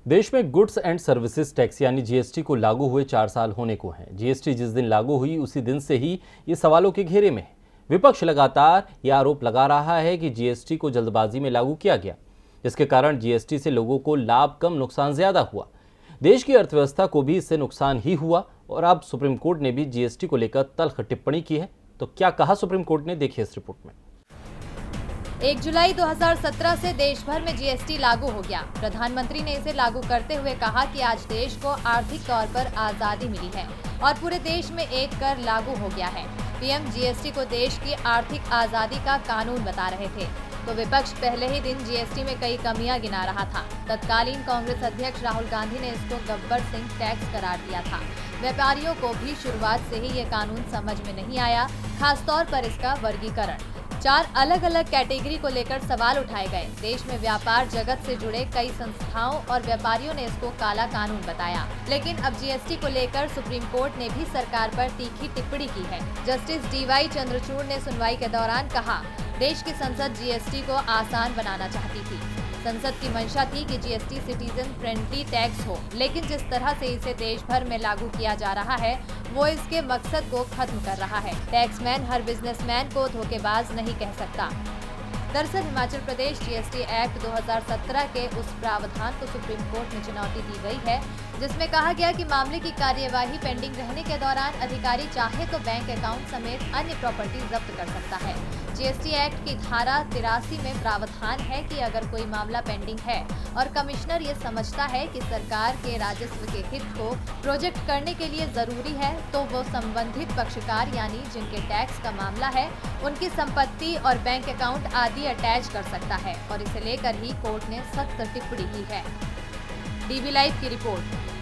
देश में goods and services tax यानी जीएसटी को लागू हुए 4 साल होने को हैं। जीएसटी जिस दिन लागू हुई उसी दिन से ही ये सवालों के घेरे में है। विपक्ष लगातार ये आरोप लगा रहा है कि जीएसटी को जल्दबाजी में लागू किया गया, जिसके कारण जीएसटी से लोगों को लाभ कम नुकसान ज्यादा हुआ। देश की अर्थव्यवस्था को भी इससे नुकसान ही हुआ और अब सुप्रीम कोर्ट ने भी जीएसटी को लेकर तल्ख टिप्पणी की है। तो क्या कहा सुप्रीम कोर्ट ने, देखिए इस रिपोर्ट में। 1 जुलाई 2017 से देश भर में जीएसटी लागू हो गया। प्रधानमंत्री ने इसे लागू करते हुए कहा कि आज देश को आर्थिक तौर पर आजादी मिली है और पूरे देश में एक कर लागू हो गया है। पीएम जीएसटी को देश की आर्थिक आजादी का कानून बता रहे थे, तो विपक्ष पहले ही दिन जीएसटी में कई कमियां गिना रहा था। तत्कालीन कांग्रेस अध्यक्ष राहुल गांधी ने इसको गब्बर सिंह टैक्स करार दिया था। व्यापारियों को भी शुरुआत से ही ये कानून समझ में नहीं आया, खासतौर पर इसका वर्गीकरण। 4 अलग अलग कैटेगरी को लेकर सवाल उठाए गए। देश में व्यापार जगत से जुड़े कई संस्थाओं और व्यापारियों ने इसको काला कानून बताया, लेकिन अब जीएसटी को लेकर सुप्रीम कोर्ट ने भी सरकार पर तीखी टिप्पणी की है। जस्टिस डीवाई चंद्रचूड़ ने सुनवाई के दौरान कहा, देश की संसद जीएसटी को आसान बनाना चाहती थी। संसद की मंशा थी कि जीएसटी सिटीजन फ्रेंडली टैक्स हो, लेकिन जिस तरह से इसे देश भर में लागू किया जा रहा है वो इसके मकसद को खत्म कर रहा है। टैक्समैन हर बिजनेसमैन को धोखेबाज नहीं कह सकता। दरअसल हिमाचल प्रदेश जीएसटी एक्ट 2017 के उस प्रावधान को सुप्रीम कोर्ट में चुनौती दी गई है, जिसमें कहा गया कि मामले की कार्यवाही पेंडिंग रहने के दौरान अधिकारी चाहे तो बैंक अकाउंट समेत अन्य प्रॉपर्टी जब्त कर सकता है। जीएसटी एक्ट की धारा 83 में प्रावधान है कि अगर कोई मामला पेंडिंग है और कमिश्नर ये समझता है कि सरकार के राजस्व के हित को प्रोजेक्ट करने के लिए जरूरी है, तो वो संबंधित पक्षकार यानी जिनके टैक्स का मामला है उनकी संपत्ति और बैंक अकाउंट आदि अटैच कर सकता है और इसे लेकर ही कोर्ट ने सख्त टिप्पणी की है। डीबी लाइव की रिपोर्ट।